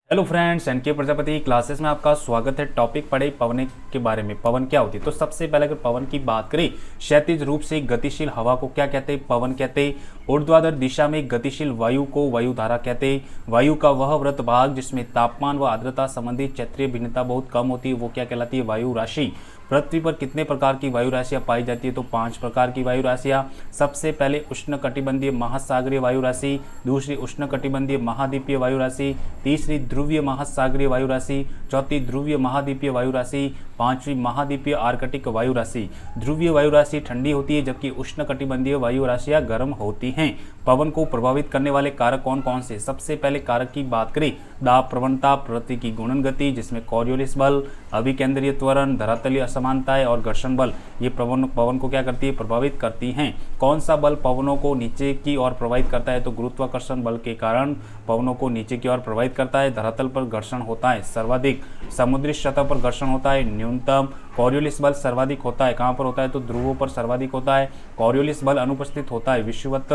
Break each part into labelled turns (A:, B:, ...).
A: Hello friends, NK Prajapati classes में आपका स्वागत है। टॉपिक पढ़े पवन के बारे में। पवन क्या होती है? तो सबसे पहले अगर पवन की बात करें, क्षैतिज रूप से गतिशील हवा को क्या कहते हैं? पवन कहते हैं। ऊर्ध्वाधर दिशा में गतिशील वायु को वायुधारा कहते हैं। वायु का वह वृत्त भाग जिसमें तापमान व आर्द्रता संबंधी क्षेत्रीय भिन्नता बहुत कम होती है वो क्या कहलाती है? वायु राशि। पृथ्वी पर कितने प्रकार की वायु राशियां पाई जाती है? तो 5 प्रकार की वायु राशियां। सबसे पहले उष्णकटिबंधीय महासागरीय वायु राशि, दूसरी उष्णकटिबंधीय महाद्वीपीय वायु राशि, तीसरी ध्रुवीय महासागरीय वायु राशि, चौथी ध्रुवीय महाद्वीपीय वायु राशि, पांचवी महाद्वीपीय आर्कटिक वायु राशि। ध्रुवीय वायु राशि ठंडी होती है जबकि उष्णकटिबंधीय वायु राशियां गर्म होती हैं। पवन को प्रभावित करने वाले कारक कौन कौन से? सबसे पहले कारक की बात करें, दाब प्रवणता, पृथ्वी की गुणन गति जिसमें कॉरियोलिस बल, अभिकेंद्रीय त्वरण, धरातलीय असमानताएं और घर्षण बल, ये पवन को क्या करती है? प्रभावित करती हैं। कौन सा बल पवनों को नीचे की ओर प्रभावित करता है? तो गुरुत्वाकर्षण बल के कारण पवनों को नीचे की ओर प्रभावित करता है। धरातल पर घर्षण होता है सर्वाधिक, समुद्री सतह पर घर्षण होता है न्यूनतम। कॉरियोलिस बल सर्वाधिक होता है, कहाँ पर होता है? तो ध्रुवों पर सर्वाधिक होता है। कॉरियोलिस बल अनुपस्थित होता है विषुवत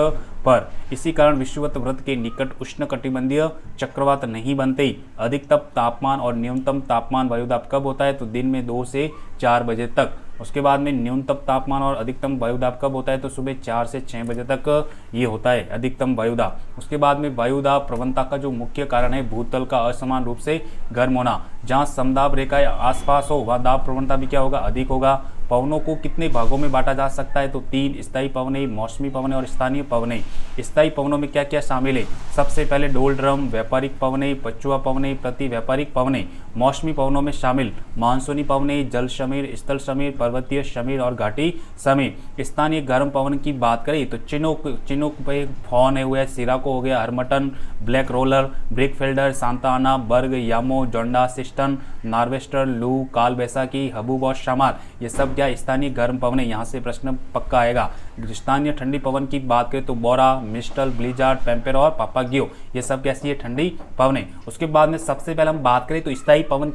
A: पर। इसी कारण विषुवत वृत्त के निकट उष्णकटिबंधीय चक्रवात नहीं बनते। अधिकतम तापमान और न्यूनतम तापमान वायुदाब कब होता है? तो दिन में 2 से 4 बजे तक। उसके बाद में न्यूनतम तापमान और अधिकतम वायुदाब कब होता है? तो सुबह 4 से 6 बजे तक ये होता है अधिकतम वायुदाब। उसके बाद में वायुदाब प्रवणता का जो मुख्य कारण है भूतल का असमान रूप से गर्म होना। जहाँ समदाब रेखा आसपास हो वहाँ दाब प्रवणता भी क्या होगा? अधिक होगा। पवनों को कितने भागों में बांटा जा सकता है? तो 3, स्थायी पवनें, मौसमी पवनें और स्थानीय पवनें। स्थायी पवनों में क्या क्या शामिल है? सबसे पहले डोलड्रम, व्यापारिक पवनें, पछुआ पवनें, प्रति व्यापारिक पवनें। मौसमी पवनों में शामिल मानसूनी पवनें, जल समीर, स्थल समीर, पर्वतीय समीर और घाटी समीर। स्थानीय गर्म पवन की बात करें तो चिनोक पे फॉन है हुआ, सिराको हो गया, हरमटन, ब्लैक रोलर, ब्रिकफील्डर, सांता आना, बर्ग, यामो, जोंडा, सिस्टन, नार्वेस्टर, लू, काल बैसाखी, हबूब और शमार, ये सब क्या स्थानीय गर्म पवन है। यहाँ से प्रश्न पक्का आएगा। स्थानीय ठंडी पवन की बात करें तो बोरा, मिस्टल, ब्लिजार्ड, पेम्पेर और पापागियो, ये सब कैसी है? ठंडी पवनें। उसके बाद में सबसे पहले हम बात करें तो स्थायी पवन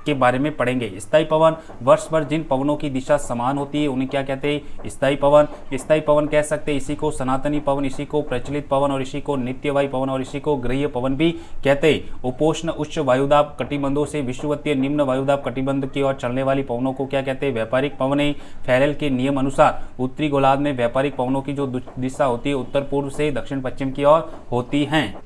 A: के बारे में पढ़ेंगे। स्थायी पवन वर्ष भर जिन पवनों की दिशा समान होती है उन्हें क्या कहते हैं? स्थायी पवन। स्थायी पवन कह सकते हैं इसी को सनातनी पवन, इसी को प्रचलित पवन और इसी को नित्यवायी पवन और इसी को गृहीय पवन भी कहते हैं। उपोष्ण उच्च वायुदाब कटिबंधों से विषुवतीय निम्न वायुदाब कटिबंध की ओर चलने वाली पवनों को क्या कहते हैं? व्यापारिक पवनें। फेरेल के नियम अनुसार उत्तरी गोलार्ध में व्यापारिक पवनों की जो दिशा होती है उत्तर पूर्व से दक्षिण पश्चिम की ओर होती हैं।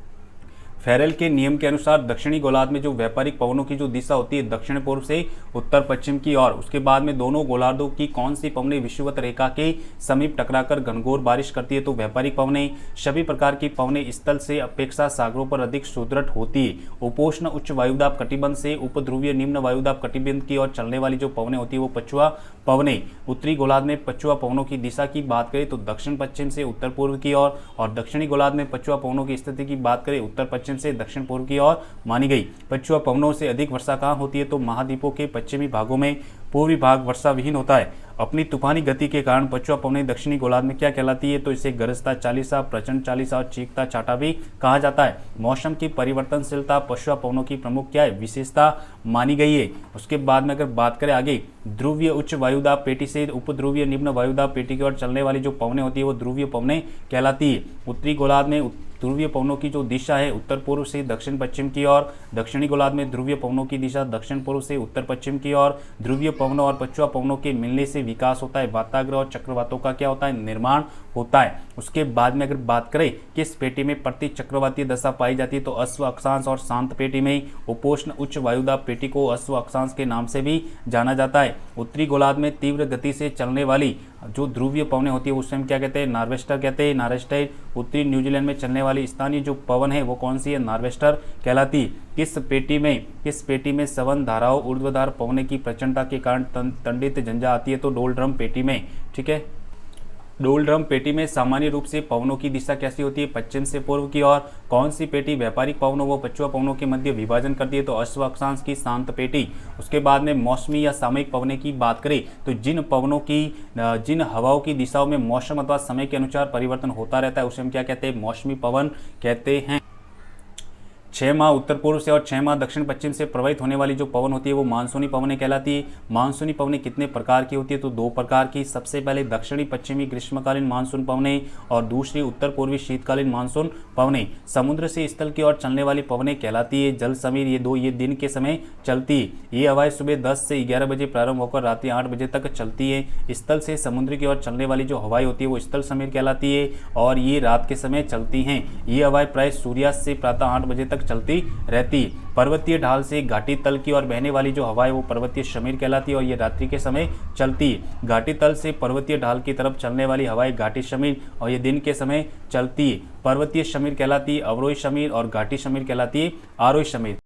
A: फेरेल के नियम के अनुसार दक्षिणी गोलार्ध में जो व्यापारिक पवनों की जो दिशा होती है दक्षिण पूर्व से उत्तर पश्चिम की ओर। उसके बाद में दोनों गोलार्धों की कौन सी पवनें विषुवत रेखा के समीप टकराकर घनघोर बारिश करती है? तो व्यापारिक पवनें। सभी प्रकार की पवनें स्थल से अपेक्षा सागरों पर अधिक सुदृढ़ होती है। उपोष्ण उच्च वायुदाब कटिबंध से उपध्रुवीय निम्न वायुदाब कटिबंध की ओर चलने वाली जो पवनें होती है वो पछुआ पवनें। उत्तरी गोलार्ध में पछुआ पवनों की दिशा की बात करें तो दक्षिण पश्चिम से उत्तर पूर्व की ओर, और दक्षिणी गोलार्ध में पछुआ पवनों की स्थिति की बात करें उत्तर पश्चिम से दक्षिण पूर्व की ओर मानी गई। पछुआ पवनों से अधिक वर्षा कहाँ होती है? तो महाद्वीपों के पश्चिमी भागों में। पूर्वी भाग वर्षा विहीन होता है। अपनी तूफानी गति के कारण पछुआ पवनें दक्षिणी गोलार्ध में क्या कहलाती है? तो इसे गरजता चालीसा, प्रचंड चालीसा और चीखता चाटा भी कहा जाता है। मौसम की परिवर्तनशीलता पछुआ पवनों की प्रमुख क्या है? विशेषता मानी गई है। उसके बाद में अगर बात करें आगे, ध्रुवीय उच्च वायुदाब पेटी से उपध्रुवीय निम्न वायुदाब पेटी की ओर चलने वाली जो पवनें होती है वो ध्रुवीय पवनें कहलाती है। उत्तरी गोलार्ध में ध्रुवीय पवनों की जो दिशा है उत्तर पूर्व से दक्षिण पश्चिम की ओर। दक्षिणी गोलार्ध में ध्रुवीय पवनों की दिशा दक्षिण पूर्व से उत्तर पश्चिम की ओर। ध्रुवीय पवनों और पछुआ पवनों के मिलने से विकास होता है। वाताग्र और चक्रवातों का क्या होता है? निर्माण होता है। उसके बाद में अगर बात करें किस पेटी में प्रति चक्रवातीय दशा पाई जाती है? तो अश्व अक्षांश और शांत पेटी में। उपोष्ण उच्च वायुदाब पेटी को अश्व अक्षांश के नाम से भी जाना जाता है। उत्तरी गोलार्ध में तीव्र गति से चलने वाली जो ध्रुवीय पवनें होती है उससे हम क्या कहते हैं? नार्वेस्टर कहते हैं। नार्वेस्टर। उत्तरी न्यूजीलैंड में चलने वाली स्थानीय जो पवन है वो कौन सी है? नार्वेस्टर कहलाती है। किस पेटी में सवन धाराओं ऊर्ध्वाधर पवने की प्रचंडता के कारण तंडित झंझा आती है? तो डोलड्रम पेटी में। ठीक है। डोलड्रम पेटी में सामान्य रूप से पवनों की दिशा कैसी होती है? पश्चिम से पूर्व की ओर। कौन सी पेटी व्यापारिक पवनों व पछुआ पवनों के मध्य विभाजन करती है? तो अश्व अक्षांश की शांत पेटी। उसके बाद में मौसमी या सामयिक पवनें की बात करें तो जिन हवाओं की दिशाओं में मौसम अथवा समय के अनुसार परिवर्तन होता रहता है उसे हम क्या कहते हैं? मौसमी पवन कहते हैं। 6 माह उत्तर पूर्व से और 6 माह दक्षिण पश्चिम से प्रवाहित होने वाली जो पवन होती है वो मानसूनी पवनें कहलाती है। मानसूनी पवनें कितने प्रकार की होती है, तो 2 प्रकार की। सबसे पहले दक्षिणी पश्चिमी ग्रीष्मकालीन मानसून पवनें और दूसरी उत्तर पूर्वी शीतकालीन मानसून पवनें। समुद्र से स्थल की ओर चलने वाली पवनें कहलाती है जल समीर। ये दिन के समय चलती है। ये हवाएं सुबह 10 से 11 बजे प्रारंभ होकर रात 8 बजे तक चलती है। स्थल से समुद्र की ओर चलने वाली जो हवाएं होती है वो स्थल समीर कहलाती है और ये रात के समय चलती हैं। ये हवाएं प्राय सूर्यास्त से प्रातः 8 बजे तक चलती रहती। पर्वतीय ढाल से घाटी तल की ओर बहने वाली जो हवाएं वो पर्वतीय समीर कहलाती है और ये रात्रि के समय चलती है। घाटी तल से पर्वतीय ढाल की तरफ चलने वाली हवाएं घाटी समीर और ये दिन के समय चलती है। पर्वतीय समीर कहलाती है अवरोही समीर और घाटी समीर कहलाती है आरोही समीर।